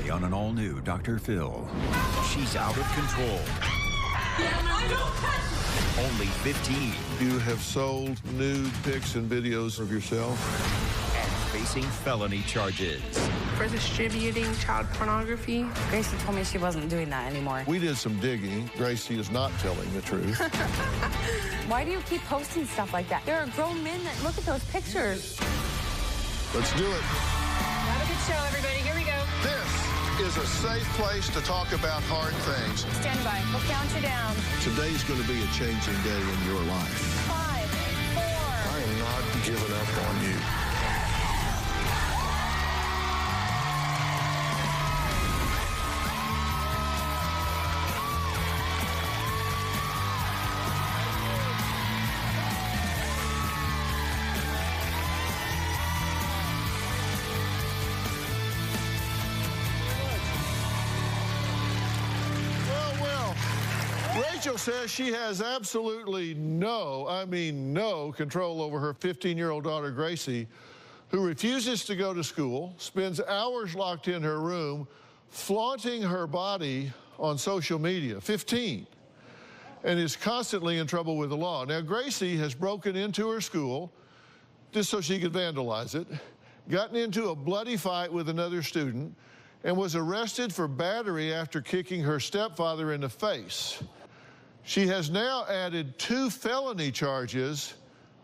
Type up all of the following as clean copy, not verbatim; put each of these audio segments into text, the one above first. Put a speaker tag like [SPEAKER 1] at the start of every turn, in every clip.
[SPEAKER 1] Today on an all-new Dr. Phil. She's out of control. Only 15.
[SPEAKER 2] You have sold nude pics and videos of yourself.
[SPEAKER 1] And facing felony charges.
[SPEAKER 3] For distributing child pornography.
[SPEAKER 4] Gracie told me she wasn't doing that anymore.
[SPEAKER 2] We did some digging. Gracie is not telling the truth.
[SPEAKER 4] Why do you keep posting stuff like that? There are grown men that look at those pictures.
[SPEAKER 2] Let's do it.
[SPEAKER 5] Have a good show, everybody. Here we go.
[SPEAKER 2] This is a safe place to talk about hard things.
[SPEAKER 5] Stand by. We'll count you down.
[SPEAKER 2] Today's going to be a changing day in your life.
[SPEAKER 5] 5, 4.
[SPEAKER 2] I am not giving up on you. Rachel says she has absolutely no control over her 15-year-old daughter, Gracie, who refuses to go to school, spends hours locked in her room, flaunting her body on social media, 15, and is constantly in trouble with the law. Now, Gracie has broken into her school just so she could vandalize it, gotten into a bloody fight with another student, and was arrested for battery after kicking her stepfather in the face. She has now added 2 felony charges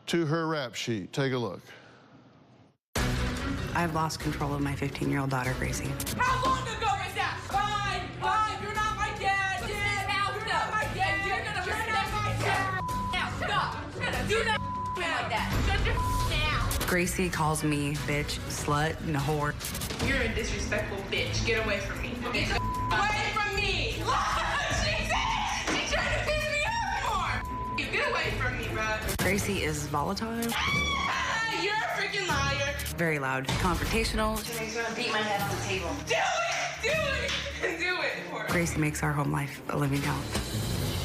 [SPEAKER 2] to her rap sheet. Take a look.
[SPEAKER 4] I've lost control of my 15-year-old daughter, Gracie.
[SPEAKER 6] How long ago was that? Fine. You're not my dad. You're not my dad. You're not my dad. Now stop. Do not like that. Shut your down.
[SPEAKER 4] Gracie calls me bitch, slut, and a whore.
[SPEAKER 3] You're a disrespectful bitch. Get away from me. Get the away from me. She's trying to piss me off more. You get away from me, bro.
[SPEAKER 4] Gracie is volatile.
[SPEAKER 3] You're a freaking liar.
[SPEAKER 4] Very loud, confrontational.
[SPEAKER 3] She's gonna beat my head on the table. Do it! Do it! Do it!
[SPEAKER 4] Gracie makes our home life a living hell.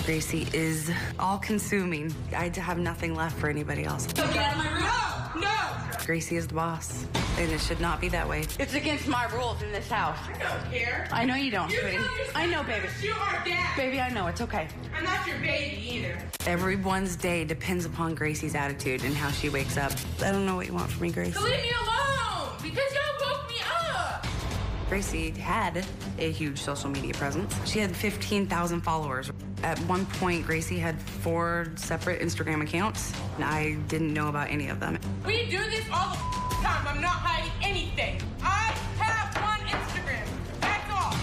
[SPEAKER 4] Gracie is all-consuming. I have nothing left for anybody else.
[SPEAKER 6] Get out of my room. No!
[SPEAKER 4] Gracie is the boss, and it should not be that way. It's against my rules in this house.
[SPEAKER 3] I don't care.
[SPEAKER 4] I know you don't,
[SPEAKER 3] You
[SPEAKER 4] sweetie.
[SPEAKER 3] tell yourself
[SPEAKER 4] I know, baby.
[SPEAKER 3] You are dad.
[SPEAKER 4] Baby, I know. It's okay.
[SPEAKER 3] I'm not your baby either.
[SPEAKER 4] Everyone's day depends upon Gracie's attitude and how she wakes up. I don't know what you want from me, Gracie.
[SPEAKER 6] So leave me alone! Because y'all woke me up!
[SPEAKER 4] Gracie had a huge social media presence. She had 15,000 followers. At one point, Gracie had 4 separate Instagram accounts, and I didn't know about any of them.
[SPEAKER 6] We do this all the time. I'm not hiding anything. I have one Instagram. That's all.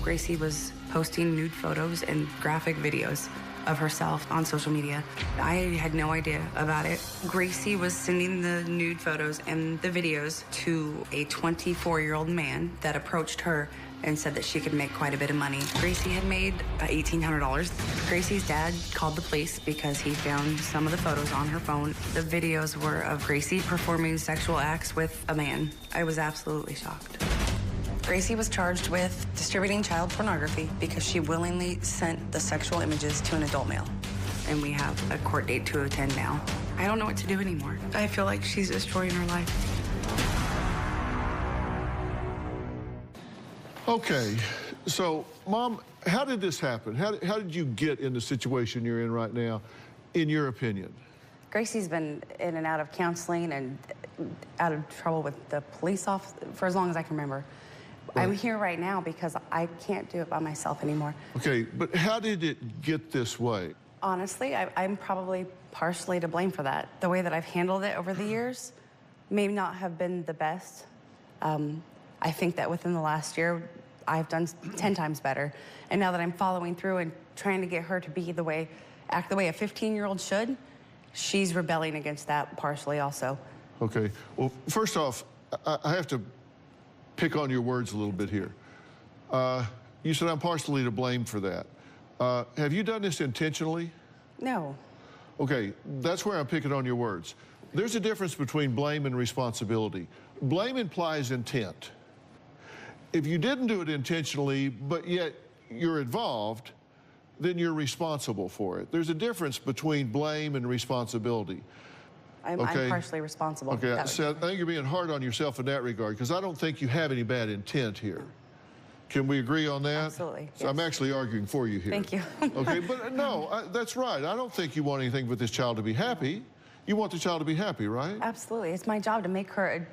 [SPEAKER 4] Gracie was posting nude photos and graphic videos of herself on social media. I had no idea about it. Gracie was sending the nude photos and the videos to a 24-year-old man that approached her and said that she could make quite a bit of money. Gracie had made $1,800. Gracie's dad called the police because he found some of the photos on her phone. The videos were of Gracie performing sexual acts with a man. I was absolutely shocked. Gracie was charged with distributing child pornography because she willingly sent the sexual images to an adult male. And we have a court date to attend now. I don't know what to do anymore. I feel like she's destroying her life.
[SPEAKER 2] Okay, so, Mom, how did this happen? How did you get in the situation you're in right now, in your opinion?
[SPEAKER 4] Gracie's been in and out of counseling and out of trouble with the police officer for as long as I can remember. Right. I'm here right now because I can't do it by myself anymore.
[SPEAKER 2] Okay, but how did it get this way?
[SPEAKER 4] Honestly, I'm probably partially to blame for that. The way that I've handled it over the years may not have been the best. I think that within the last year, I've done 10 times better. And now that I'm following through and trying to get her to be act the way a 15-year-old should, she's rebelling against that partially also.
[SPEAKER 2] Okay, well, first off, I have to pick on your words a little bit here. You said I'm partially to blame for that. Have you done this intentionally?
[SPEAKER 4] No.
[SPEAKER 2] Okay, that's where I'm picking on your words. There's a difference between blame and responsibility. Blame implies intent. If you didn't do it intentionally, but yet you're involved, then you're responsible for it. There's a difference between blame and responsibility.
[SPEAKER 4] I'm partially responsible.
[SPEAKER 2] Okay, so I think you're being hard on yourself in that regard, because I don't think you have any bad intent here. Can we agree on that?
[SPEAKER 4] Absolutely.
[SPEAKER 2] So
[SPEAKER 4] yes.
[SPEAKER 2] I'm actually arguing for you here.
[SPEAKER 4] Thank you.
[SPEAKER 2] Okay, but no, that's right. I don't think you want anything but this child to be happy. You want the child to be happy, right?
[SPEAKER 4] Absolutely. It's my job to make her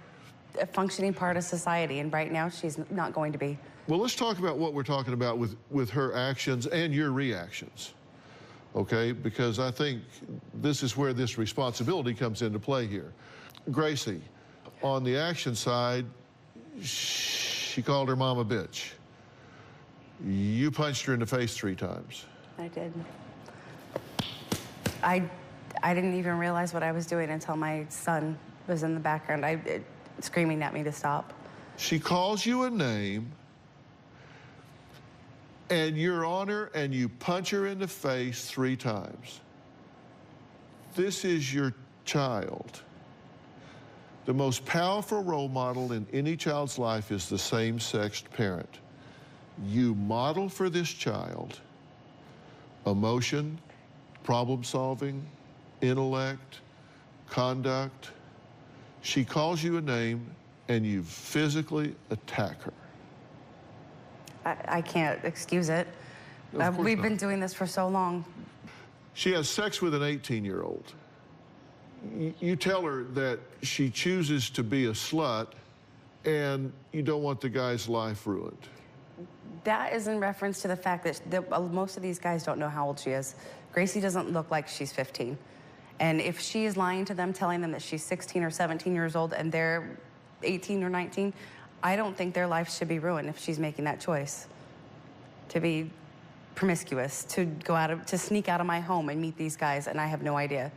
[SPEAKER 4] a functioning part of society, and right now she's not going to be.
[SPEAKER 2] Well, let's talk about what we're talking about with her actions and your reactions, okay? Because I think this is where this responsibility comes into play here. Gracie, on the action side, she called her mom a bitch. You punched her in the face 3 times.
[SPEAKER 4] I did. I didn't even realize what I was doing until my son was in the background, screaming at me to stop.
[SPEAKER 2] She calls you a name, and you're on her, and you punch her in the face 3 times. This is your child. The most powerful role model in any child's life is the same-sexed parent. You model for this child emotion, problem-solving, intellect, conduct. She calls you a name, and you physically attack her.
[SPEAKER 4] I can't excuse it. We've been doing this for so long.
[SPEAKER 2] She has sex with an 18-year-old. You tell her that she chooses to be a slut, and you don't want the guy's life ruined.
[SPEAKER 4] That is in reference to the fact that most of these guys don't know how old she is. Gracie doesn't look like she's 15. And if she is lying to them, telling them that she's 16 or 17 years old and they're 18 or 19, I don't think their life should be ruined if she's making that choice to be promiscuous, to sneak out of my home and meet these guys, and I have no idea.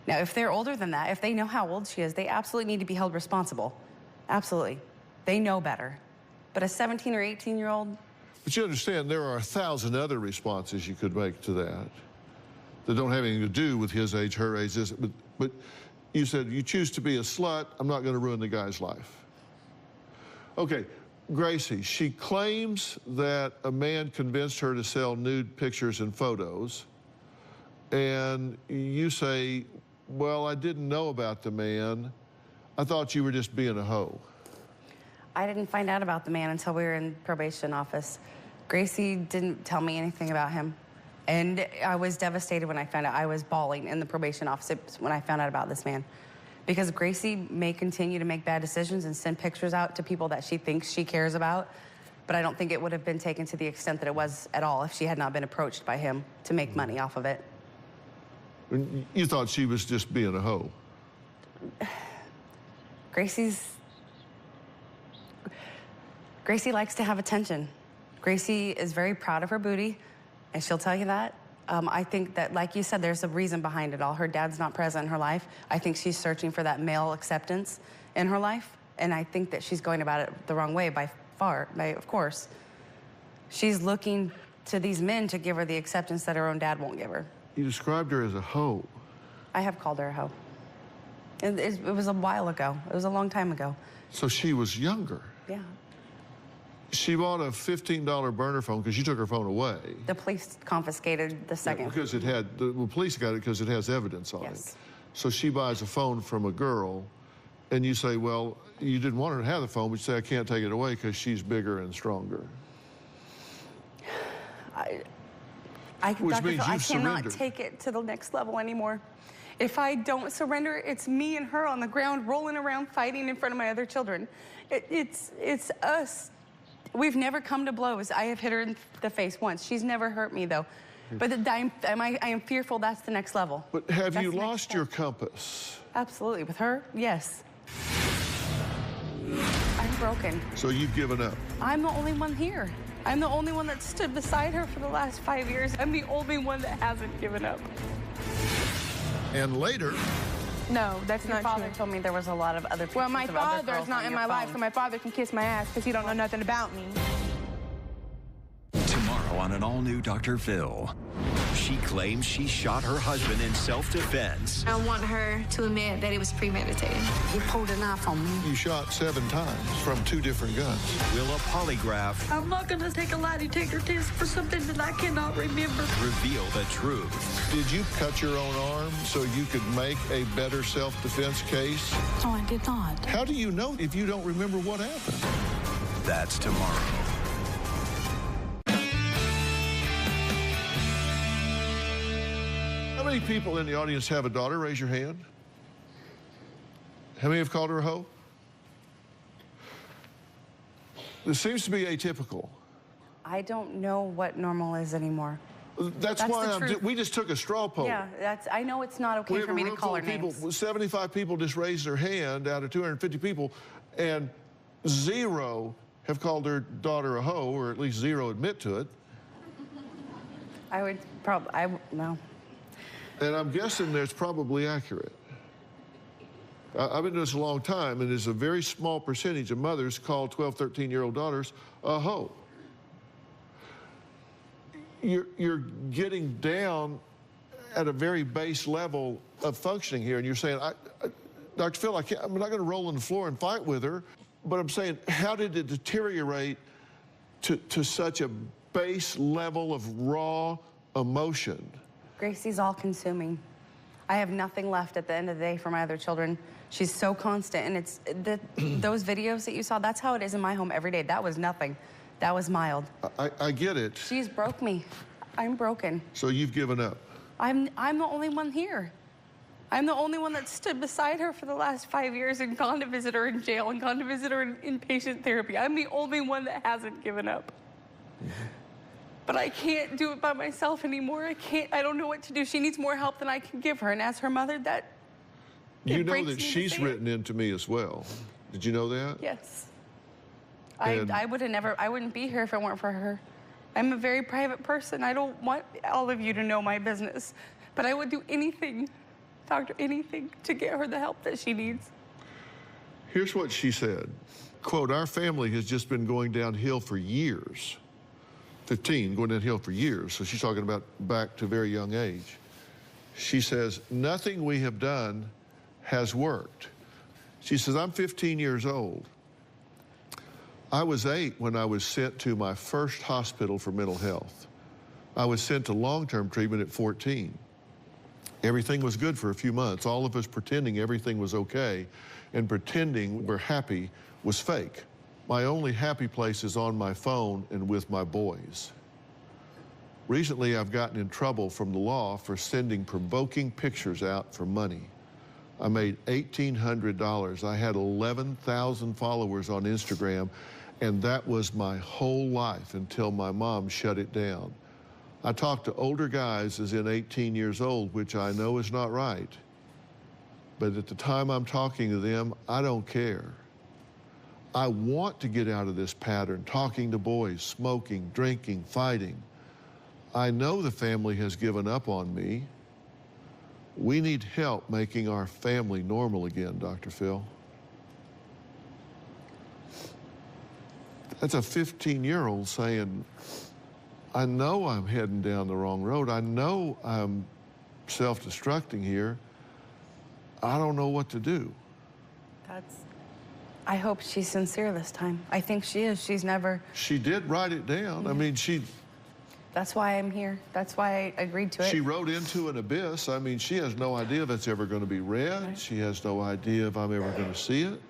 [SPEAKER 4] Now, if they're older than that, if they know how old she is, they absolutely need to be held responsible. Absolutely. They know better. But a 17 or 18-year-old?
[SPEAKER 2] But you understand there are 1,000 other responses you could make to that don't have anything to do with his age, her age, but you said you choose to be a slut, I'm not going to ruin the guy's life. Okay, Gracie, she claims that a man convinced her to sell nude pictures and photos, and you say, well, I didn't know about the man. I thought you were just being a hoe.
[SPEAKER 4] I didn't find out about the man until we were in probation office. Gracie didn't tell me anything about him. And I was devastated when I found out. I was bawling in the probation office when I found out about this man. Because Gracie may continue to make bad decisions and send pictures out to people that she thinks she cares about, but I don't think it would have been taken to the extent that it was at all if she had not been approached by him to make money off of it.
[SPEAKER 2] You thought she was just being a hoe?
[SPEAKER 4] Gracie likes to have attention. Gracie is very proud of her booty, and she'll tell you that. I think that, like you said, there's a reason behind it all. Her dad's not present in her life. I think she's searching for that male acceptance in her life, and I think that she's going about it the wrong way of course. She's looking to these men to give her the acceptance that her own dad won't give her.
[SPEAKER 2] You described her as a hoe.
[SPEAKER 4] I have called her a hoe. It was a while ago. It was a long time ago.
[SPEAKER 2] So she was younger.
[SPEAKER 4] Yeah.
[SPEAKER 2] She bought a $15 burner phone because you took her phone away.
[SPEAKER 4] The police confiscated the second.
[SPEAKER 2] Yeah, because the police got it because it has evidence on
[SPEAKER 4] Yes.
[SPEAKER 2] it. So she buys a phone from a girl, and you say, well, you didn't want her to have the phone, but you say, I can't take it away because she's bigger and stronger. Which means
[SPEAKER 4] I
[SPEAKER 2] you've
[SPEAKER 4] cannot
[SPEAKER 2] surrendered.
[SPEAKER 4] take it to the next level anymore. If I don't surrender, it's me and her on the ground rolling around fighting in front of my other children. It's us. We've never come to blows. I have hit her in the face once. She's never hurt me, though. But I am fearful that's the next level.
[SPEAKER 2] But have you lost your compass?
[SPEAKER 4] Absolutely. With her, yes. I'm broken.
[SPEAKER 2] So you've given up?
[SPEAKER 4] I'm the only one here. I'm the only one that stood beside her for the last 5 years. I'm the only one that hasn't given up.
[SPEAKER 2] And later...
[SPEAKER 7] No, that's not true.
[SPEAKER 4] Your father told me there was a lot of other pictures
[SPEAKER 7] Well, my
[SPEAKER 4] of other
[SPEAKER 7] father's
[SPEAKER 4] girls
[SPEAKER 7] not
[SPEAKER 4] on
[SPEAKER 7] in
[SPEAKER 4] your
[SPEAKER 7] my life,
[SPEAKER 4] phone.
[SPEAKER 7] so my father can kiss my ass because he don't know nothing about me.
[SPEAKER 1] Tomorrow on an all-new Dr. Phil. She claims she shot her husband in self-defense.
[SPEAKER 3] I want her to admit that it was premeditated.
[SPEAKER 4] He pulled a knife on me.
[SPEAKER 2] You shot 7 times from 2 different guns.
[SPEAKER 1] Will a polygraph
[SPEAKER 8] I'm not going to take a lie detector test for something that I cannot remember.
[SPEAKER 1] reveal the truth?
[SPEAKER 2] Did you cut your own arm so you could make a better self-defense case?
[SPEAKER 8] No, I did not.
[SPEAKER 2] How do you know if you don't remember what happened?
[SPEAKER 1] That's tomorrow.
[SPEAKER 2] How many people in the audience have a daughter? Raise your hand. How many have called her a hoe? This seems to be atypical.
[SPEAKER 4] I don't know what normal is anymore.
[SPEAKER 2] That's
[SPEAKER 4] That's
[SPEAKER 2] why
[SPEAKER 4] the truth.
[SPEAKER 2] we just took a straw poll.
[SPEAKER 4] Yeah, I know it's not
[SPEAKER 2] We
[SPEAKER 4] okay
[SPEAKER 2] have
[SPEAKER 4] for
[SPEAKER 2] a
[SPEAKER 4] me to
[SPEAKER 2] room
[SPEAKER 4] call
[SPEAKER 2] full
[SPEAKER 4] her
[SPEAKER 2] of people,
[SPEAKER 4] names.
[SPEAKER 2] 75 people just raised their hand out of 250 people, and 0 have called their daughter a hoe, or at least 0 admit to it.
[SPEAKER 4] I would probably, no.
[SPEAKER 2] And I'm guessing that's probably accurate. I've been doing this a long time, and there's a very small percentage of mothers call 12, 13-year-old daughters a hoe. You're getting down at a very base level of functioning here, and you're saying, Dr. Phil, I'm not going to roll on the floor and fight with her, but I'm saying, how did it deteriorate to such a base level of raw emotion?
[SPEAKER 4] Gracie's all-consuming. I have nothing left at the end of the day for my other children. She's so constant, and it's those videos that you saw, that's how it is in my home every day. That was nothing. That was mild.
[SPEAKER 2] I get it.
[SPEAKER 4] She's broke me. I'm broken.
[SPEAKER 2] So you've given up.
[SPEAKER 4] I'm the only one here. I'm the only one that stood beside her for the last 5 years and gone to visit her in jail and gone to visit her in inpatient therapy. I'm the only one that hasn't given up. But I can't do it by myself anymore. I don't know what to do. She needs more help than I can give her. And as her mother, that
[SPEAKER 2] You know
[SPEAKER 4] breaks
[SPEAKER 2] that
[SPEAKER 4] me to
[SPEAKER 2] she's
[SPEAKER 4] say it.
[SPEAKER 2] written into me as well. Did you know that?
[SPEAKER 4] Yes.
[SPEAKER 2] And-
[SPEAKER 4] I wouldn't be here if it weren't for her. I'm a very private person. I don't want all of you to know my business. But I would do anything, doctor, anything to get her the help that she needs.
[SPEAKER 2] Here's what she said. Quote, our family has just been going downhill for years. 15, going downhill for years. So she's talking about back to a very young age. She says, nothing we have done has worked. She says, I'm 15 years old. I was 8 when I was sent to my first hospital for mental health. I was sent to long-term treatment at 14. Everything was good for a few months, all of us pretending everything was okay, and pretending we're happy was fake. My only happy place is on my phone and with my boys. Recently, I've gotten in trouble from the law for sending provoking pictures out for money. I made $1,800. I had 11,000 followers on Instagram, and that was my whole life until my mom shut it down. I talk to older guys as in 18 years old, which I know is not right. But at the time I'm talking to them, I don't care. I want to get out of this pattern, talking to boys, smoking, drinking, fighting. I know the family has given up on me. We need help making our family normal again, Dr. Phil. That's a 15-year-old saying, I know I'm heading down the wrong road. I know I'm self-destructing here. I don't know what to do.
[SPEAKER 4] I hope she's sincere this time. I think she is. She's never.
[SPEAKER 2] She did write it down. I mean,
[SPEAKER 4] That's why I'm here. That's why I agreed to it.
[SPEAKER 2] she wrote into an abyss. I mean, she has no idea if it's ever going to be read.
[SPEAKER 4] Right.
[SPEAKER 2] She has no idea if I'm ever going to see it.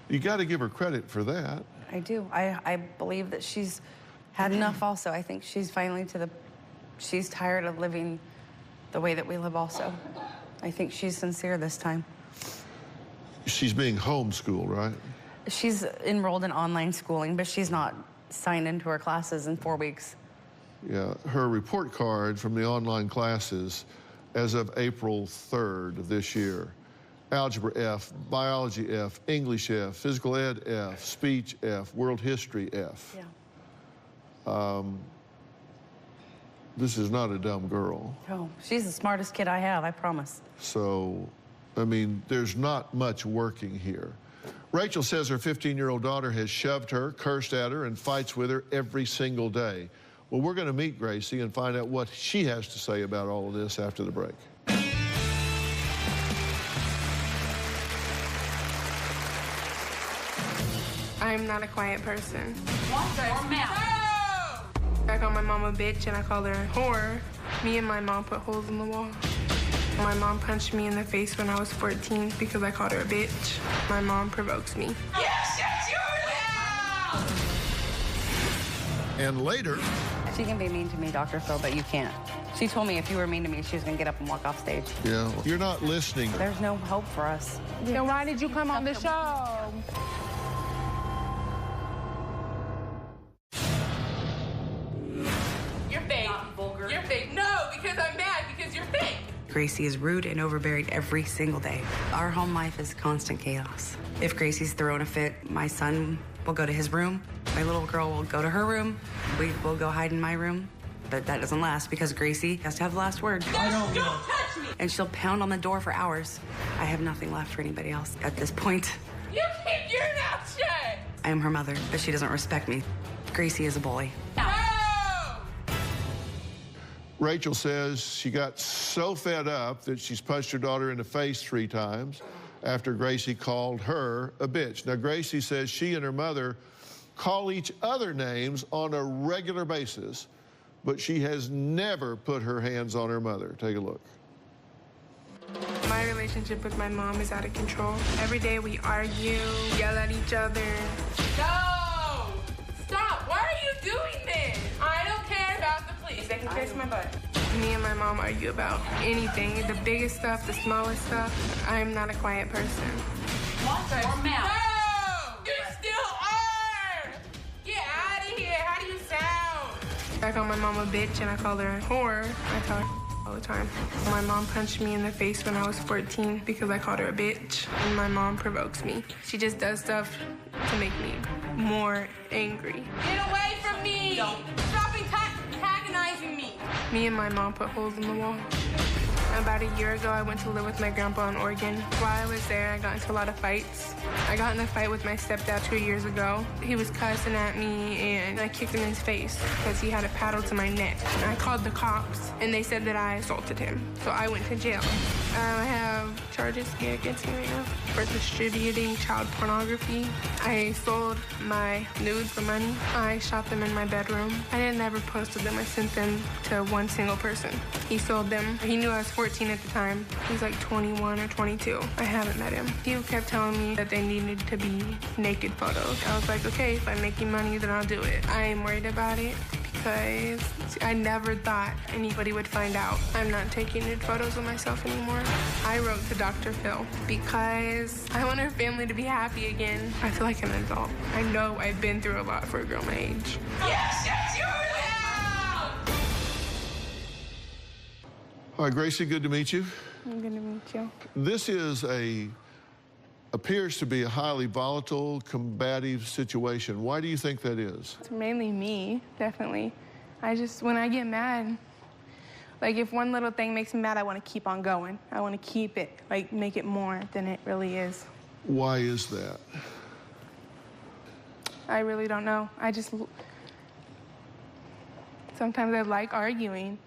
[SPEAKER 2] You got to give her credit for that.
[SPEAKER 4] I do. I believe that she's had enough also. I think she's finally she's tired of living the way that we live also. I think she's sincere this time.
[SPEAKER 2] She's being homeschooled, right?
[SPEAKER 4] She's enrolled in online schooling, but she's not signed into her classes in 4 weeks.
[SPEAKER 2] Yeah, her report card from the online classes as of April 3rd of this year. Algebra F, Biology F, English F, Physical Ed F, Speech F, World History F.
[SPEAKER 4] Yeah.
[SPEAKER 2] This is not a dumb girl.
[SPEAKER 4] Oh, she's the smartest kid I have, I promise.
[SPEAKER 2] So, I mean, there's not much working here. Rachel says her 15-year-old daughter has shoved her, cursed at her, and fights with her every single day. Well, we're going to meet Gracie and find out what she has to say about all of this after the break.
[SPEAKER 7] I'm not a quiet person.
[SPEAKER 6] Watch your mouth.
[SPEAKER 7] I call my mom a bitch and I call her a whore. Me and my mom put holes in the wall. My mom punched me in the face when I was 14 because I called her a bitch. My mom provokes me.
[SPEAKER 3] Yes, shut your mouth!
[SPEAKER 2] And later,
[SPEAKER 4] She can be mean to me, Dr. Phil, but you can't. She told me if you were mean to me, she was going to get up and walk off stage.
[SPEAKER 2] yeah, you're not listening.
[SPEAKER 4] There's no hope for us.
[SPEAKER 7] Then why did you come on the show?
[SPEAKER 3] You're fake.
[SPEAKER 6] Vulgar.
[SPEAKER 3] You're fake. No, because I'm mad because you're fake.
[SPEAKER 4] Gracie is rude and overbearing every single day. Our home life is constant chaos. If Gracie's throwing a fit, my son will go to his room. My little girl will go to her room. We will go hide in my room. But that doesn't last because Gracie has to have the last word.
[SPEAKER 6] Don't touch me.
[SPEAKER 4] And she'll pound on the door for hours. I have nothing left for anybody else at this point.
[SPEAKER 3] You keep your mouth shut.
[SPEAKER 4] I am her mother, but she doesn't respect me. Gracie is a bully.
[SPEAKER 3] No!
[SPEAKER 2] Rachel says she got so fed up that she's punched her daughter in the face 3 times after Gracie called her a bitch. Now, Gracie says she and her mother call each other names on a regular basis, but she has never put her hands on her mother. Take a look.
[SPEAKER 7] My relationship with my mom is out of control. Every day we argue, yell at each other.
[SPEAKER 3] No! Stop! Why are you doing this? I don't care about the police.
[SPEAKER 7] They can kiss my butt. Me and my mom argue about anything, the biggest stuff, the smallest stuff. I'm not a quiet person.
[SPEAKER 6] Watch your mouth.
[SPEAKER 3] No! You still are! Get out of here! How do you sound?
[SPEAKER 7] I call my mom a bitch and I call her a whore. I tell her all the time. My mom punched me in the face when I was 14 because I called her a bitch. And my mom provokes me. She just does stuff to make me more angry.
[SPEAKER 3] Get away from me!
[SPEAKER 6] Don't.
[SPEAKER 3] Stop antagonizing me!
[SPEAKER 7] Me and my mom put holes in the wall. About a year ago, I went to live with my grandpa in Oregon. While I was there, I got into a lot of fights. I got in a fight with my stepdad 2 years ago. He was cussing at me, and I kicked him in his face because he had a paddle to my neck. And I called the cops, and they said that I assaulted him. So I went to jail. I have charges against me right now for distributing child pornography. I sold my nudes for money. I shot them in my bedroom. I didn't ever posted them. I sent them to one single person. He sold them. He knew I was 14 at the time. He's like 21 or 22. I haven't met him. He kept telling me that they needed to be naked photos. I was like, okay, if I'm making money, then I'll do it. I am worried about it because I never thought anybody would find out. I'm not taking nude photos of myself anymore. I wrote to Dr. Phil because I want her family to be happy again. I feel like an adult. I know I've been through a lot for a girl my age.
[SPEAKER 3] Yes, shut your mouth!
[SPEAKER 2] All right, Gracie, good to meet you.
[SPEAKER 7] I'm gonna meet you.
[SPEAKER 2] This appears to be a highly volatile, combative situation. Why do you think that is?
[SPEAKER 7] It's mainly me, definitely. When I get mad, like if one little thing makes me mad, I want to keep on going. I want to keep it, like make it more than it really is.
[SPEAKER 2] Why is that?
[SPEAKER 7] I really don't know. Sometimes I like arguing.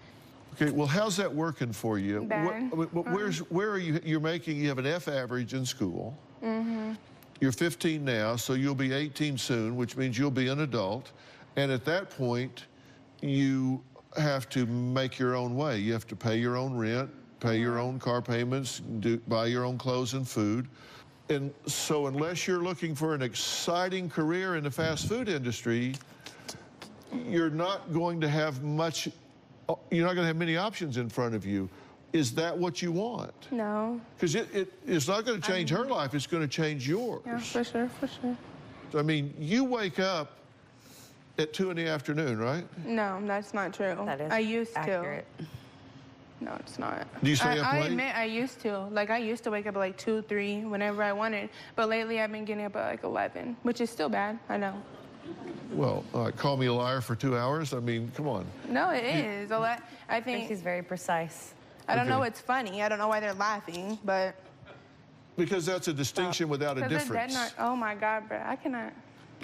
[SPEAKER 2] Okay, well, how's that working for you?
[SPEAKER 7] Bad.
[SPEAKER 2] Where are you? You have an F average in school.
[SPEAKER 7] Mm-hmm.
[SPEAKER 2] You're 15 now, so you'll be 18 soon, which means you'll be an adult. And at that point, you have to make your own way. You have to pay your own rent, pay your own car payments, buy your own clothes and food. And so unless you're looking for an exciting career in the fast food industry, you're not going to have much. You're not going to have many options in front of you. Is that what you want?
[SPEAKER 7] No.
[SPEAKER 2] Because it's not going to change her life. It's going to change yours.
[SPEAKER 7] Yeah, for sure, for sure.
[SPEAKER 2] I mean, you wake up at 2 in the afternoon, right?
[SPEAKER 7] No, that's not true.
[SPEAKER 4] That is
[SPEAKER 7] I used
[SPEAKER 4] accurate.
[SPEAKER 7] to. No, it's not.
[SPEAKER 2] Do you stay up
[SPEAKER 7] I
[SPEAKER 2] late?
[SPEAKER 7] admit I used to. Like, I used to wake up at like 2, 3, whenever I wanted. But lately, I've been getting up at like 11, which is still bad. I know.
[SPEAKER 2] Well, call me a liar for 2 hours? I mean, come on.
[SPEAKER 7] No, it is. I think.
[SPEAKER 4] She's very precise.
[SPEAKER 7] I don't know
[SPEAKER 2] Okay.
[SPEAKER 7] it's funny. I don't know why they're laughing, but.
[SPEAKER 2] Because that's a distinction without a
[SPEAKER 7] 'Cause they're
[SPEAKER 2] difference.
[SPEAKER 7] dead not. Oh my God, bro. I cannot.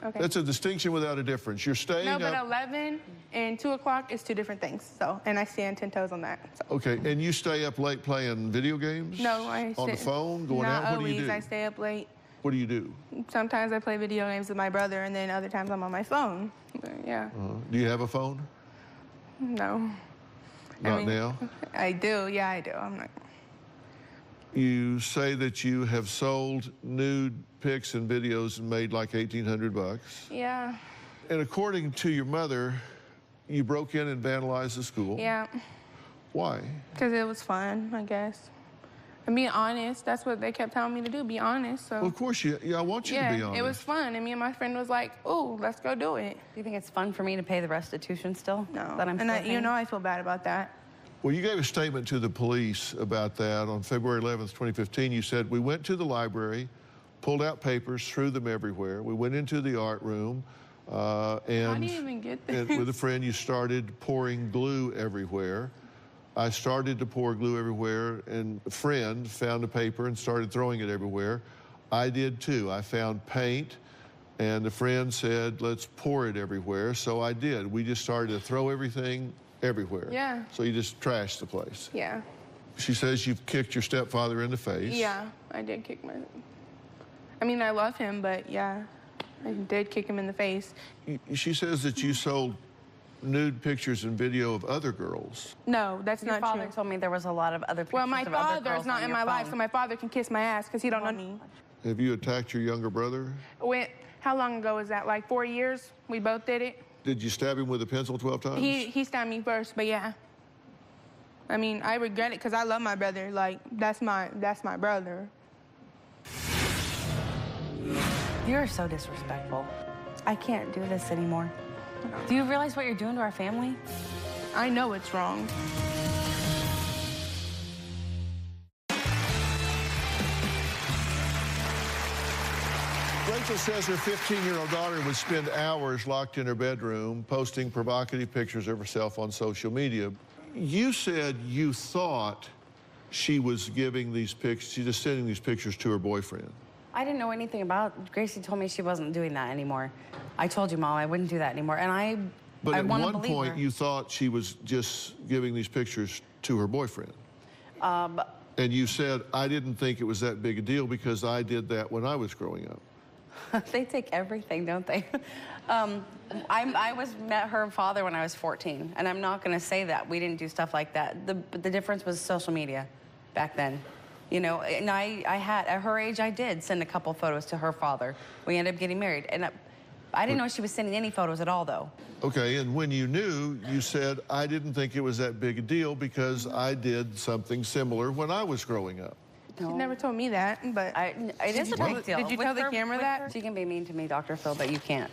[SPEAKER 7] Okay.
[SPEAKER 2] That's a distinction without a difference. You're staying
[SPEAKER 7] No, but
[SPEAKER 2] up.
[SPEAKER 7] 11 and 2 o'clock is 2 different things. So, and I stand 10 toes on that. So.
[SPEAKER 2] Okay, and you stay up late playing video games?
[SPEAKER 7] No, I
[SPEAKER 2] on the phone, going
[SPEAKER 7] not
[SPEAKER 2] out. What
[SPEAKER 7] always.
[SPEAKER 2] do you do?
[SPEAKER 7] I stay up late.
[SPEAKER 2] What do you do?
[SPEAKER 7] Sometimes I play video games with my brother, and then other times I'm on my phone. But, yeah.
[SPEAKER 2] Do you have a phone?
[SPEAKER 7] No.
[SPEAKER 2] Not now?
[SPEAKER 7] I do. Yeah, I do. I'm not.
[SPEAKER 2] You say that you have sold nude pics and videos and made like $1,800.
[SPEAKER 7] Yeah.
[SPEAKER 2] And according to your mother, you broke in and vandalized the school.
[SPEAKER 7] Yeah.
[SPEAKER 2] Why?
[SPEAKER 7] Because it was fun, I guess. And being honest, that's what they kept telling me to do, be honest. So.
[SPEAKER 2] Well, of course, I want you to be honest.
[SPEAKER 7] It was fun. And me and my friend was like, "Ooh, let's go do it."
[SPEAKER 4] Do you think it's fun for me to pay the restitution still?
[SPEAKER 7] No.
[SPEAKER 4] That I'm
[SPEAKER 7] and
[SPEAKER 4] still
[SPEAKER 7] you know I feel bad about that.
[SPEAKER 2] Well, you gave a statement to the police about that on February 11th, 2015. You said, we went to the library, pulled out papers, threw them everywhere. We went into the art room, and
[SPEAKER 7] How do you even get this?
[SPEAKER 2] with a friend, you started pouring glue everywhere. I started to pour glue everywhere, and a friend found a paper and started throwing it everywhere. I did too. I found paint, and a friend said, let's pour it everywhere. So I did. We just started to throw everything everywhere.
[SPEAKER 7] Yeah.
[SPEAKER 2] So you just trashed the place.
[SPEAKER 7] Yeah.
[SPEAKER 2] She says you've kicked your stepfather in the face.
[SPEAKER 7] Yeah, I did kick my... I mean, I love him, but yeah, I did kick him in the face.
[SPEAKER 2] She says that you sold nude pictures and video of other girls.
[SPEAKER 7] No, that's
[SPEAKER 4] Your
[SPEAKER 7] not
[SPEAKER 4] father
[SPEAKER 7] true.
[SPEAKER 4] told me there was a lot of other pictures
[SPEAKER 7] Well, my
[SPEAKER 4] of other
[SPEAKER 7] father's
[SPEAKER 4] girls
[SPEAKER 7] not
[SPEAKER 4] on
[SPEAKER 7] in
[SPEAKER 4] your
[SPEAKER 7] my life,
[SPEAKER 4] phone.
[SPEAKER 7] so my father can kiss my ass because he don't know me.
[SPEAKER 2] Have you attacked your younger brother?
[SPEAKER 7] How long ago was that? Like 4 years? We both did it.
[SPEAKER 2] Did you stab him with a pencil 12 times?
[SPEAKER 7] He stabbed me first, but yeah. I mean, I regret it because I love my brother. Like, that's my brother.
[SPEAKER 4] You're so disrespectful. I can't do this anymore. Do you realize what you're doing to our family?
[SPEAKER 7] I know it's wrong.
[SPEAKER 2] Rachel says her 15-year-old daughter would spend hours locked in her bedroom posting provocative pictures of herself on social media. You said you thought she was giving these pictures, she's just sending these pictures to her boyfriend.
[SPEAKER 4] I didn't know anything about. Gracie told me she wasn't doing that anymore. I told you, Mom, I wouldn't do that anymore. And
[SPEAKER 2] But
[SPEAKER 4] I
[SPEAKER 2] at
[SPEAKER 4] want to
[SPEAKER 2] one
[SPEAKER 4] believe
[SPEAKER 2] point,
[SPEAKER 4] her.
[SPEAKER 2] you thought she was just giving these pictures to her boyfriend. And you said, I didn't think it was that big a deal because I did that when I was growing up.
[SPEAKER 4] They take everything, don't they? I met her father when I was 14, and I'm not going to say that we didn't do stuff like that. The difference was social media back then. You know, and I had, at her age, I did send a couple photos to her father. We ended up getting married. And I didn't know she was sending any photos at all, though.
[SPEAKER 2] Okay, and when you knew, you said, I didn't think it was that big a deal because I did something similar when I was growing up.
[SPEAKER 7] She never told me that, but...
[SPEAKER 4] It is a big deal.
[SPEAKER 7] Did you tell the camera that?
[SPEAKER 4] She can be mean to me, Dr. Phil, but you can't.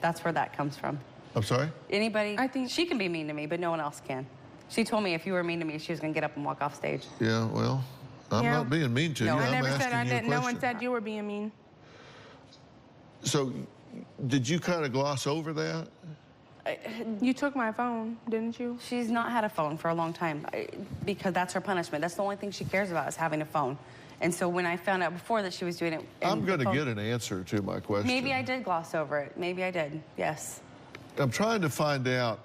[SPEAKER 4] That's where that comes from.
[SPEAKER 2] I'm sorry?
[SPEAKER 4] Anybody,
[SPEAKER 7] I think...
[SPEAKER 4] she can be mean to me, but no one else can. She told me if you were mean to me, she was going to get up and walk off stage.
[SPEAKER 2] Yeah, well, I'm not being mean to you.
[SPEAKER 7] I
[SPEAKER 2] I'm
[SPEAKER 7] never said
[SPEAKER 2] asking you a
[SPEAKER 7] no one
[SPEAKER 2] question.
[SPEAKER 7] said you were being mean.
[SPEAKER 2] So, did you kind of gloss over that?
[SPEAKER 7] You took my phone, didn't you?
[SPEAKER 4] She's not had a phone for a long time because that's her punishment. That's the only thing she cares about is having a phone. And so when I found out before that she was doing it...
[SPEAKER 2] I'm going to get an answer to my question.
[SPEAKER 4] Maybe I did gloss over it. Maybe I did, yes.
[SPEAKER 2] I'm trying to find out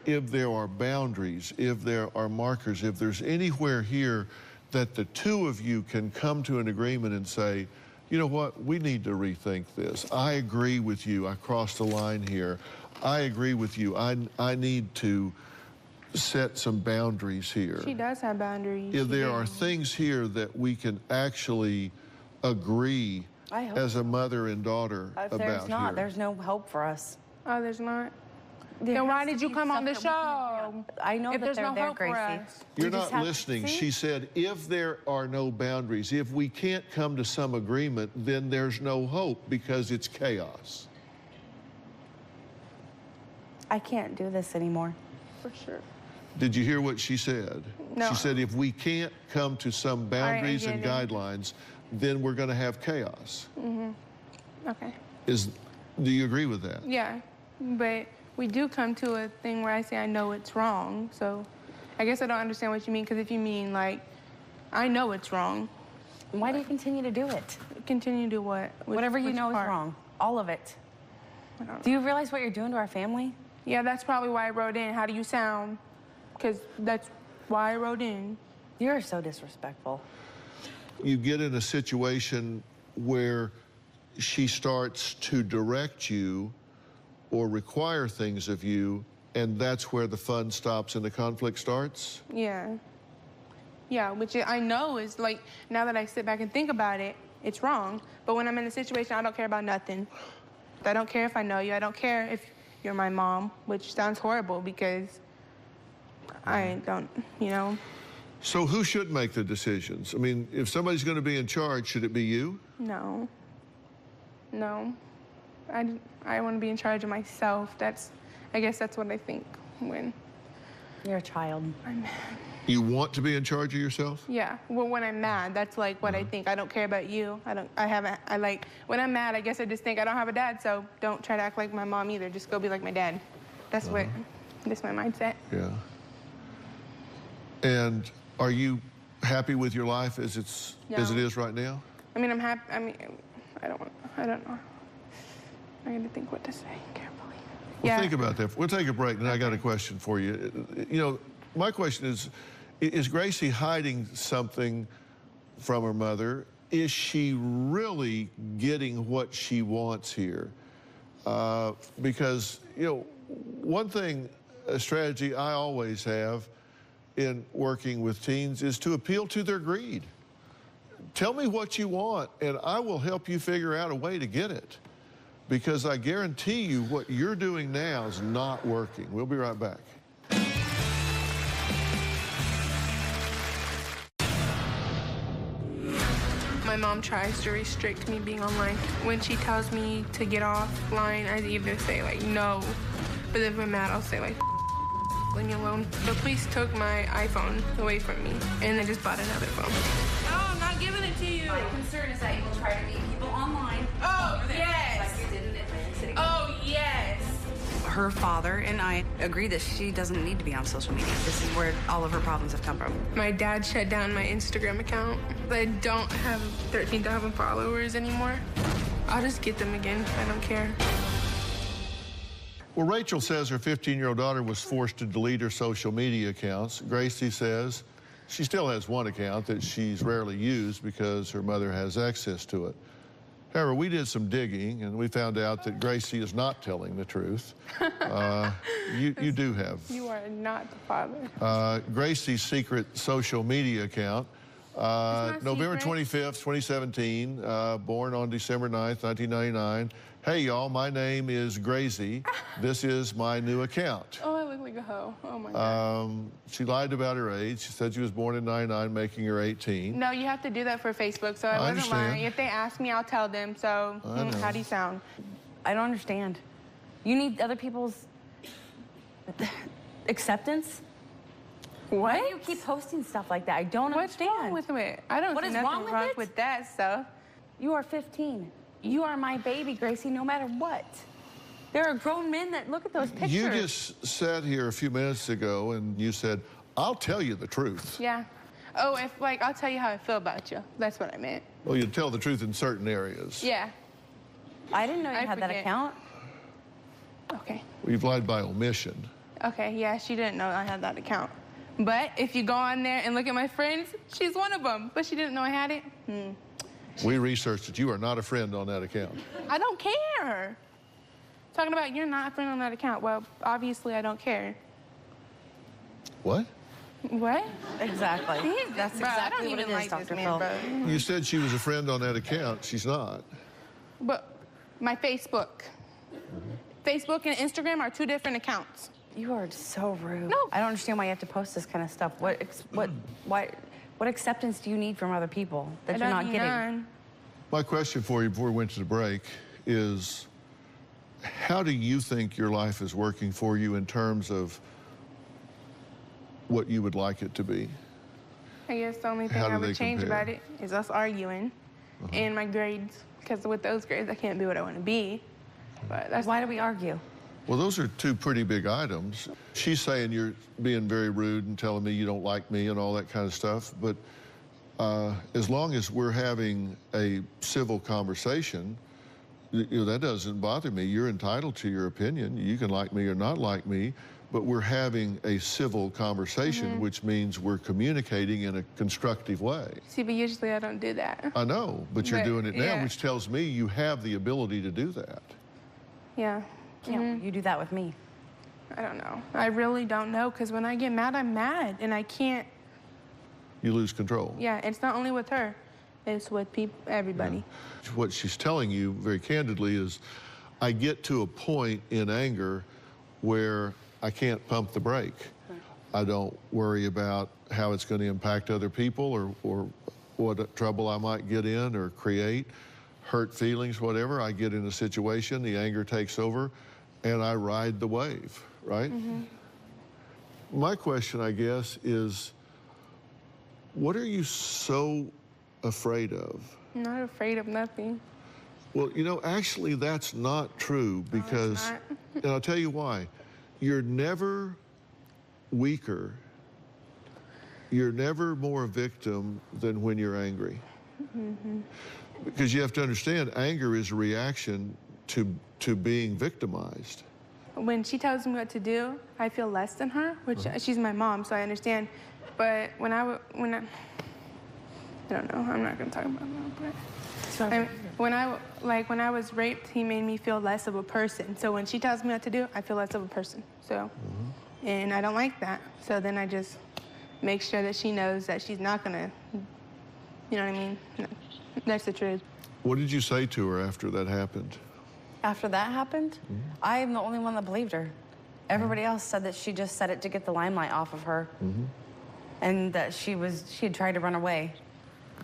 [SPEAKER 2] if there are boundaries, if there are markers, if there's anywhere here that the two of you can come to an agreement and say, you know what, we need to rethink this. I agree with you. I crossed the line here. I agree with you. I need to set some boundaries here.
[SPEAKER 7] She does have boundaries.
[SPEAKER 2] If there are things here that we can actually agree as a mother and daughter about
[SPEAKER 4] There's not.
[SPEAKER 2] here.
[SPEAKER 4] There's no hope for us.
[SPEAKER 7] Oh, there's not? Then why did you come on the show?
[SPEAKER 4] I know
[SPEAKER 7] if
[SPEAKER 4] that
[SPEAKER 7] there's
[SPEAKER 4] they're
[SPEAKER 7] no
[SPEAKER 4] there,
[SPEAKER 7] hope for
[SPEAKER 4] Gracie.
[SPEAKER 7] us.
[SPEAKER 2] You're not listening. She said, if there are no boundaries, if we can't come to some agreement, then there's no hope because it's chaos.
[SPEAKER 4] I can't do this anymore.
[SPEAKER 7] For sure.
[SPEAKER 2] Did you hear what she said?
[SPEAKER 7] No.
[SPEAKER 2] She said, if we can't come to some boundaries and guidelines, then we're going to have chaos.
[SPEAKER 7] Okay.
[SPEAKER 2] Do you agree with that?
[SPEAKER 7] Yeah, but we do come to a thing where I say I know it's wrong. So I guess I don't understand what you mean, because if you mean, like, I know it's wrong.
[SPEAKER 4] Why do you continue to do it?
[SPEAKER 7] Continue to what?
[SPEAKER 4] Whatever you
[SPEAKER 7] Which
[SPEAKER 4] know
[SPEAKER 7] part?
[SPEAKER 4] is wrong. All of it. Do you realize what you're doing to our family?
[SPEAKER 7] Yeah, that's probably why I wrote in. How do you sound? Because that's why I wrote in.
[SPEAKER 4] You're so disrespectful.
[SPEAKER 2] You get in a situation where she starts to direct you or require things of you, and that's where the fun stops and the conflict starts?
[SPEAKER 7] Yeah. Yeah, which I know is like, now that I sit back and think about it, it's wrong. But when I'm in a situation, I don't care about nothing. I don't care if I know you. I don't care if you're my mom, which sounds horrible because I don't, you know.
[SPEAKER 2] So who should make the decisions? I mean, if somebody's going to be in charge, should it be you?
[SPEAKER 7] No. No. I want to be in charge of myself. I guess that's what I think when...
[SPEAKER 4] You're a child.
[SPEAKER 7] I'm mad.
[SPEAKER 2] You want to be in charge of yourself?
[SPEAKER 7] Yeah. Well, when I'm mad, that's like what I think. I don't care about you. When I'm mad, I guess I just think I don't have a dad, so don't try to act like my mom either. Just go be like my dad. That's my mindset.
[SPEAKER 2] Yeah. And are you happy with your life as it is right now?
[SPEAKER 7] I mean, I'm happy. I mean, I don't know. I gotta think what to say carefully.
[SPEAKER 2] Well, think about that. We'll take a break, and I got a question for you. You know, my question is Gracie hiding something from her mother? Is she really getting what she wants here? Because, you know, one thing, a strategy I always have in working with teens is to appeal to their greed. Tell me what you want, and I will help you figure out a way to get it. Because I guarantee you what you're doing now is not working. We'll be right back.
[SPEAKER 7] My mom tries to restrict me being online. When she tells me to get offline, I either say like no, but if I'm mad, I'll say like leave me alone. The police took my iPhone away from me, and they just bought another phone.
[SPEAKER 3] No, I'm not giving it to you.
[SPEAKER 4] My concern is that you will try to meet people online.
[SPEAKER 3] Oh, yes.
[SPEAKER 4] Like you did in Atlantic City.
[SPEAKER 3] Oh, yes.
[SPEAKER 4] Her father and I agree that she doesn't need to be on social media. This is where all of her problems have come from.
[SPEAKER 7] My dad shut down my Instagram account. I don't have 13,000 followers anymore. I'll just get them again. I don't care.
[SPEAKER 2] Well, Rachel says her 15-year-old daughter was forced to delete her social media accounts. Gracie says she still has one account that she's rarely used because her mother has access to it. However, we did some digging, and we found out that Gracie is not telling the truth. You do have.
[SPEAKER 7] You are not the father.
[SPEAKER 2] Gracie's secret social media account, November
[SPEAKER 7] secret.
[SPEAKER 2] 25th, 2017, born on December 9th, 1999. Hey, y'all, my name is Gracie. This is my new account.
[SPEAKER 7] Oh, I look like a hoe. Oh, my God.
[SPEAKER 2] She lied about her age. She said she was born in 99, making her 18.
[SPEAKER 7] No, you have to do that for Facebook, so I wasn't
[SPEAKER 2] understand.
[SPEAKER 7] lying. If they ask me, I'll tell them. So, how do you sound?
[SPEAKER 4] I don't understand. You need other people's acceptance?
[SPEAKER 7] What?
[SPEAKER 4] Why do you keep posting stuff like that? I don't
[SPEAKER 7] What's
[SPEAKER 4] understand.
[SPEAKER 7] wrong with it? I don't
[SPEAKER 4] What
[SPEAKER 7] see
[SPEAKER 4] is
[SPEAKER 7] nothing
[SPEAKER 4] wrong with
[SPEAKER 7] wrong
[SPEAKER 4] it?
[SPEAKER 7] with that stuff.
[SPEAKER 4] You are 15. You are my baby, Gracie, no matter what. There are grown men that look at those pictures.
[SPEAKER 2] You just sat here a few minutes ago and you said, I'll tell you the truth.
[SPEAKER 7] Yeah. Oh, I'll tell you how I feel about you. That's what I meant.
[SPEAKER 2] Well, you tell the truth in certain areas.
[SPEAKER 7] Yeah.
[SPEAKER 4] I didn't know you
[SPEAKER 7] I
[SPEAKER 4] had that
[SPEAKER 7] forget.
[SPEAKER 4] account.
[SPEAKER 7] Okay.
[SPEAKER 2] We've lied by omission.
[SPEAKER 7] Okay, yeah, she didn't know I had that account. But if you go on there and look at my friends, she's one of them. But she didn't know I had it.
[SPEAKER 2] We researched that you are not a friend on that account.
[SPEAKER 7] I don't care. Talking about you're not a friend on that account. Well, obviously I don't care.
[SPEAKER 2] What?
[SPEAKER 7] What?
[SPEAKER 4] Exactly. That's
[SPEAKER 7] Bro, I
[SPEAKER 4] exactly
[SPEAKER 7] don't
[SPEAKER 4] what
[SPEAKER 7] even
[SPEAKER 4] it is,
[SPEAKER 7] like
[SPEAKER 4] Dr.
[SPEAKER 7] this man,
[SPEAKER 4] Phil.
[SPEAKER 7] bro.
[SPEAKER 2] You said she was a friend on that account. She's not.
[SPEAKER 7] But my Facebook. Facebook and Instagram are two different accounts.
[SPEAKER 4] You are so rude.
[SPEAKER 7] No.
[SPEAKER 4] I don't understand why you have to post this kind of stuff. What acceptance do you need from other people that you're not getting?
[SPEAKER 7] None.
[SPEAKER 2] My question for you before we went to the break is, how do you think your life is working for you in terms of what you would like it to be?
[SPEAKER 7] I guess the only thing
[SPEAKER 2] How do
[SPEAKER 7] I
[SPEAKER 2] they
[SPEAKER 7] would change
[SPEAKER 2] compare?
[SPEAKER 7] about it is us arguing and my grades. Because with those grades, I can't be what I want to be. But that's
[SPEAKER 4] Why do we argue?
[SPEAKER 2] Well, those are two pretty big items. She's saying you're being very rude and telling me you don't like me and all that kind of stuff. But as long as we're having a civil conversation, that doesn't bother me. You're entitled to your opinion. You can like me or not like me, but we're having a civil conversation, which means we're communicating in a constructive way.
[SPEAKER 7] See, but usually I don't do that.
[SPEAKER 2] I know, but you're doing it now,
[SPEAKER 7] yeah.
[SPEAKER 2] which tells me you have the ability to do that.
[SPEAKER 7] Yeah.
[SPEAKER 4] Can't you do that with me?
[SPEAKER 7] I don't know. I really don't know, because when I get mad, I'm mad, and I can't.
[SPEAKER 2] You lose control.
[SPEAKER 7] Yeah, it's not only with her. It's with everybody.
[SPEAKER 2] Yeah. What she's telling you very candidly is, I get to a point in anger where I can't pump the brake. I don't worry about how it's going to impact other people or what trouble I might get in or create, hurt feelings, whatever. I get in a situation, the anger takes over, and I ride the wave, right? My question, I guess, is what are you so afraid of?
[SPEAKER 7] I'm not afraid of nothing.
[SPEAKER 2] Well, you know, actually, that's not true because, and I'll tell you why. You're never weaker. You're never more a victim than when you're angry. Because you have to understand, anger is a reaction to being victimized.
[SPEAKER 7] When she tells me what to do, I feel less than her, which she's my mom, so I understand. But when I don't know, I'm not gonna talk about that, but when I was raped, he made me feel less of a person. So when she tells me what to do, I feel less of a person. So, and I don't like that. So then I just make sure that she knows that she's not gonna, you know what I mean? No, that's the truth.
[SPEAKER 2] What did you say to her after that happened?
[SPEAKER 4] After that happened, I am the only one that believed her. Everybody else said that she just said it to get the limelight off of her, and that she had tried to run away.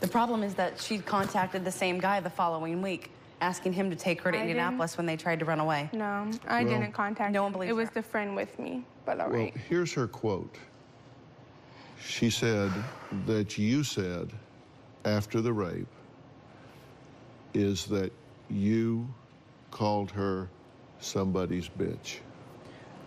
[SPEAKER 4] The problem is that she contacted the same guy the following week, asking him to take her to Indianapolis when they tried to run away.
[SPEAKER 7] No, I didn't contact
[SPEAKER 4] no one
[SPEAKER 7] him.
[SPEAKER 4] believes
[SPEAKER 7] It was
[SPEAKER 4] her.
[SPEAKER 7] the friend with me, but all
[SPEAKER 2] Well,
[SPEAKER 7] right.
[SPEAKER 2] here's her quote. She said that you said after the rape is that you called her somebody's bitch.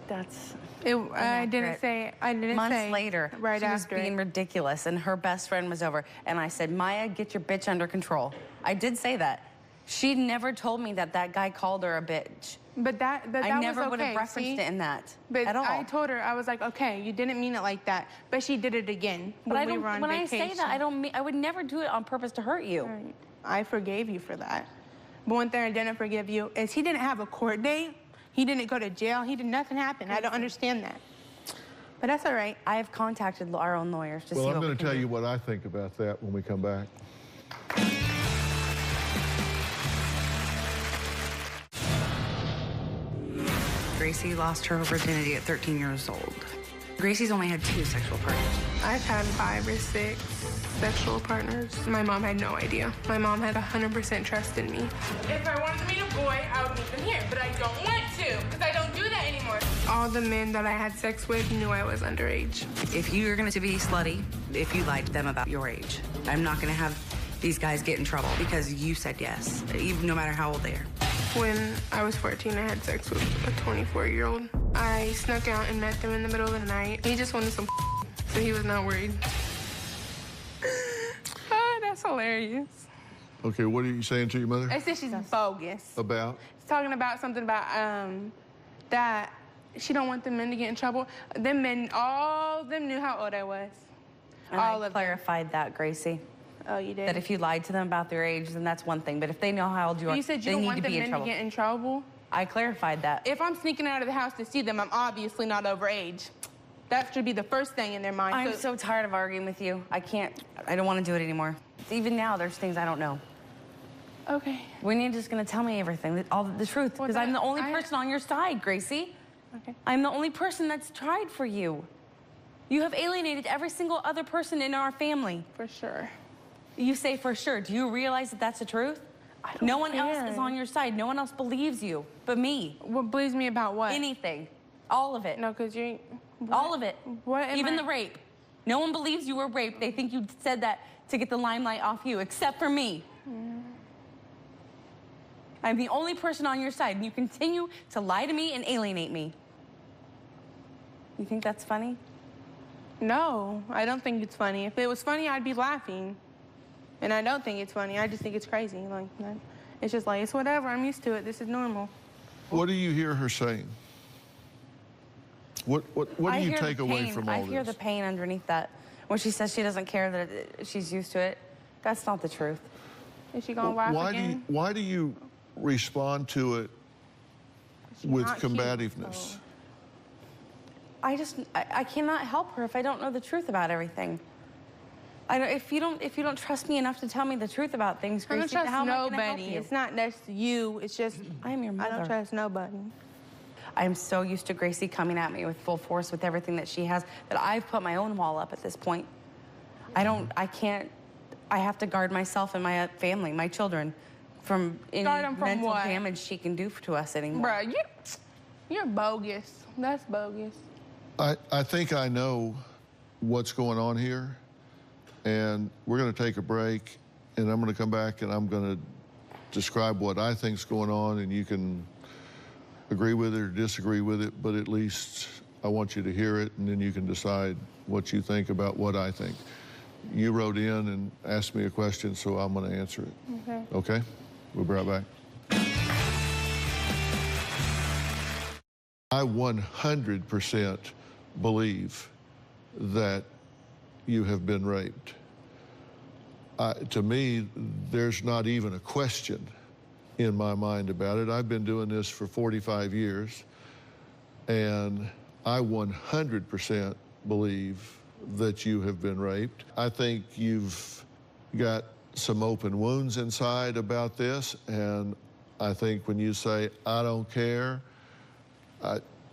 [SPEAKER 4] That's
[SPEAKER 7] I didn't say.
[SPEAKER 4] months later.
[SPEAKER 7] Right
[SPEAKER 4] she was
[SPEAKER 7] after.
[SPEAKER 4] being ridiculous, and her best friend was over, and I said, Maya, get your bitch under control. I did say that. She never told me that that guy called her a bitch.
[SPEAKER 7] But that
[SPEAKER 4] I never
[SPEAKER 7] was
[SPEAKER 4] would have
[SPEAKER 7] okay,
[SPEAKER 4] referenced
[SPEAKER 7] see?
[SPEAKER 4] it in that
[SPEAKER 7] But
[SPEAKER 4] at all.
[SPEAKER 7] I told her, I was like, okay, you didn't mean it like that. But she did it again
[SPEAKER 4] But
[SPEAKER 7] when we were on
[SPEAKER 4] when
[SPEAKER 7] vacation.
[SPEAKER 4] I say that, I would never do it on purpose to hurt you.
[SPEAKER 7] I forgave you for that. But one thing I didn't forgive you is he didn't have a court date. He didn't go to jail. Nothing happened. I don't understand that. But that's all right.
[SPEAKER 4] I have contacted our own lawyers to see
[SPEAKER 2] Well,
[SPEAKER 4] what
[SPEAKER 2] I'm
[SPEAKER 4] we
[SPEAKER 2] going to
[SPEAKER 4] can
[SPEAKER 2] tell
[SPEAKER 4] do.
[SPEAKER 2] you what I think about that when we come back.
[SPEAKER 4] Gracie lost her virginity at 13 years old. Gracie's only had 2 sexual partners.
[SPEAKER 7] I've had 5 or 6 sexual partners. My mom had no idea. My mom had 100% trust in me.
[SPEAKER 3] If I wanted to meet a boy, I would meet them here, but I don't want to, because I don't do that anymore.
[SPEAKER 7] All the men that I had sex with knew I was underage.
[SPEAKER 4] If you're going to be slutty, if you lied to them about your age, I'm not going to have these guys get in trouble because you said yes, even no matter how old they are.
[SPEAKER 7] When I was 14, I had sex with a 24-year-old. I snuck out and met them in the middle of the night. He just wanted some so he was not worried. That's hilarious.
[SPEAKER 2] Okay, what are you saying to your mother?
[SPEAKER 7] I said she's bogus.
[SPEAKER 2] About?
[SPEAKER 7] She's talking about something about that she don't want the men to get in trouble. Them men, all of them knew how old I was.
[SPEAKER 4] And
[SPEAKER 7] all
[SPEAKER 4] I
[SPEAKER 7] of them.
[SPEAKER 4] clarified that, Gracie.
[SPEAKER 7] Oh, you did?
[SPEAKER 4] That if you lied to them about their age, then that's one thing. But if they know how old you are,
[SPEAKER 7] You said you
[SPEAKER 4] they
[SPEAKER 7] don't
[SPEAKER 4] need
[SPEAKER 7] want
[SPEAKER 4] to
[SPEAKER 7] the
[SPEAKER 4] be in
[SPEAKER 7] men to
[SPEAKER 4] trouble.
[SPEAKER 7] get in trouble?
[SPEAKER 4] I clarified that.
[SPEAKER 7] If I'm sneaking out of the house to see them, I'm obviously not overage. That should be the first thing in their mind.
[SPEAKER 4] I'm so tired of arguing with you. I don't want to do it anymore. Even now, there's things I don't know.
[SPEAKER 7] Okay.
[SPEAKER 4] When you're just going to tell me everything, all the truth,
[SPEAKER 7] Well,
[SPEAKER 4] because I'm the only person on your side, Gracie.
[SPEAKER 7] Okay.
[SPEAKER 4] I'm the only person that's tried for you. You have alienated every single other person in our family.
[SPEAKER 7] For sure.
[SPEAKER 4] You say for sure. Do you realize that that's the truth? No one else is on your side. No one else believes you but me.
[SPEAKER 7] What believes me about what?
[SPEAKER 4] Anything. All of it.
[SPEAKER 7] No, because you...
[SPEAKER 4] All of it.
[SPEAKER 7] What am
[SPEAKER 4] Even
[SPEAKER 7] I-
[SPEAKER 4] the rape. No one believes you were raped. They think you said that to get the limelight off you, except for me. I'm the only person on your side, and you continue to lie to me and alienate me. You think that's funny?
[SPEAKER 7] No, I don't think it's funny. If it was funny, I'd be laughing. And I don't think it's funny. I just think it's crazy. Like, It's just like, it's whatever, I'm used to it, this is normal.
[SPEAKER 2] What do you hear her saying? What do you take away from all
[SPEAKER 4] I
[SPEAKER 2] this?
[SPEAKER 4] hear the pain underneath that. When she says she doesn't care that she's used to it, that's not the truth.
[SPEAKER 7] Is she gonna laugh again?
[SPEAKER 2] Why do you respond to it with
[SPEAKER 7] not cute,
[SPEAKER 2] combativeness?
[SPEAKER 7] so.
[SPEAKER 4] I cannot help her if I don't know the truth about everything. If you don't trust me enough to tell me the truth about things,
[SPEAKER 7] I don't
[SPEAKER 4] Gracie,
[SPEAKER 7] trust
[SPEAKER 4] how am I gonna help
[SPEAKER 7] nobody.
[SPEAKER 4] you?
[SPEAKER 7] It's not that's you. It's just
[SPEAKER 4] I'm your mother.
[SPEAKER 7] I don't trust nobody.
[SPEAKER 4] I'm so used to Gracie coming at me with full force with everything that she has that I've put my own wall up at this point. I have to guard myself and my family, my children, from any mental damage she can do to us anymore.
[SPEAKER 7] Bruh, you're bogus. That's bogus.
[SPEAKER 2] I think I know what's going on here, and we're going to take a break, and I'm going to come back and I'm going to describe what I think's going on, and you can agree with it or disagree with it, but at least I want you to hear it, and then you can decide what you think about what I think. You wrote in and asked me a question, so I'm going to answer it.
[SPEAKER 7] Okay.
[SPEAKER 2] Okay? We'll be right back. I 100% believe that you have been raped. To me, there's not even a question in my mind about it. I've been doing this for 45 years, and I 100% believe that you have been raped. I think you've got some open wounds inside about this, and I think when you say, I don't care,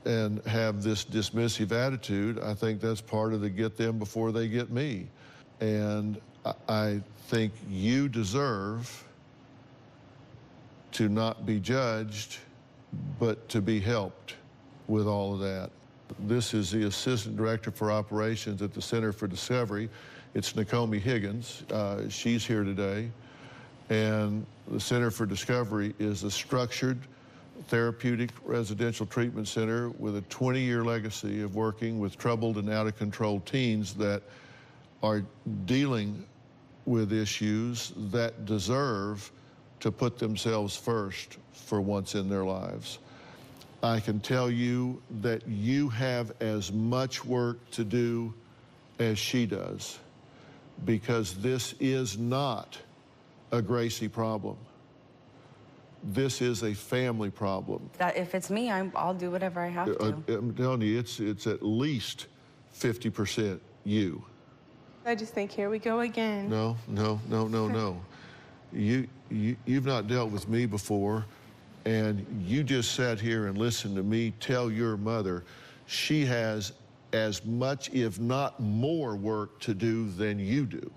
[SPEAKER 2] and have this dismissive attitude, I think that's part of the get them before they get me. And I think you deserve to not be judged, but to be helped with all of that. This is the Assistant Director for Operations at the Center for Discovery. It's Nakomi Higgins. She's here today. And the Center for Discovery is a structured therapeutic residential treatment center with a 20-year legacy of working with troubled and out-of-control teens that are dealing with issues that deserve to put themselves first for once in their lives. I can tell you that you have as much work to do as she does, because this is not a Gracie problem. This is a family problem.
[SPEAKER 4] That if it's me, I'll do whatever I have to.
[SPEAKER 2] I'm telling you, it's at least 50% you.
[SPEAKER 7] I just think, here we go again.
[SPEAKER 2] No. You've not dealt with me before, and you just sat here and listened to me tell your mother she has as much, if not more, work to do than you do.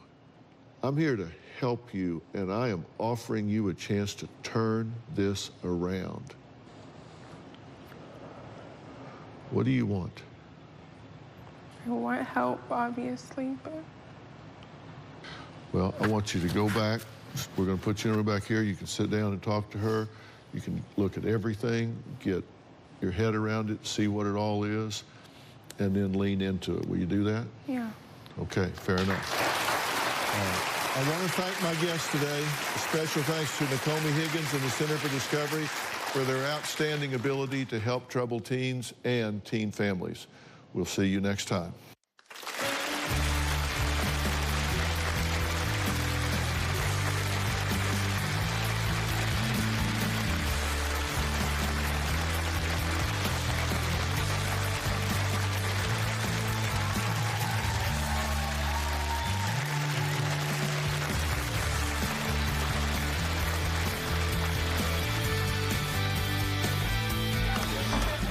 [SPEAKER 2] I'm here to help you, and I am offering you a chance to turn this around. What do you want?
[SPEAKER 7] I want help, obviously, but...
[SPEAKER 2] Well, I want you to go back. We're going to put you in a room back here. You can sit down and talk to her. You can look at everything, get your head around it, see what it all is, and then lean into it. Will you do that?
[SPEAKER 7] Yeah.
[SPEAKER 2] Okay, fair enough. I want to thank my guests today. A special thanks to Nakomi Higgins and the Center for Discovery for their outstanding ability to help troubled teens and teen families. We'll see you next time.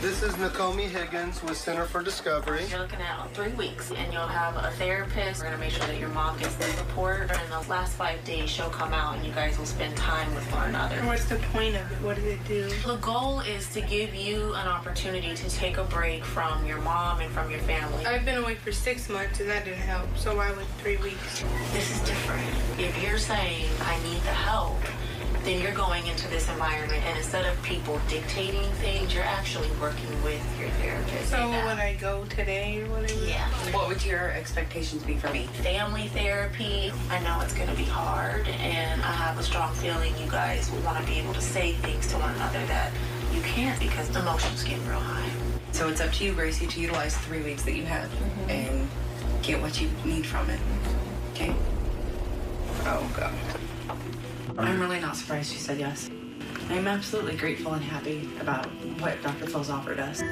[SPEAKER 9] This is Nakomi Higgins with Center for Discovery.
[SPEAKER 10] You're looking at 3 weeks, and you'll have a therapist. We're going to make sure that your mom gets the support. In the last 5 days, she'll come out, and you guys will spend time with one another.
[SPEAKER 7] What's the point of it? What does it do?
[SPEAKER 10] The goal is to give you an opportunity to take a break from your mom and from your family.
[SPEAKER 7] I've been away for 6 months, and that didn't help. So why would 3 weeks?
[SPEAKER 10] This is different. If you're saying, I need the help, then you're going into this environment, and instead of people dictating things, you're actually working with your therapist.
[SPEAKER 7] So would I go today or whatever?
[SPEAKER 10] Yeah.
[SPEAKER 4] What would your expectations be for me?
[SPEAKER 10] Family therapy. I know it's going to be hard, and I have a strong feeling you guys will want to be able to say things to one another that you can't because emotions get real high.
[SPEAKER 4] So it's up to you, Gracie, to utilize 3 weeks that you have and get what you need from it. Okay? Oh, God. I'm really not surprised you said yes. I'm absolutely grateful and happy about what Dr. Phil's offered us.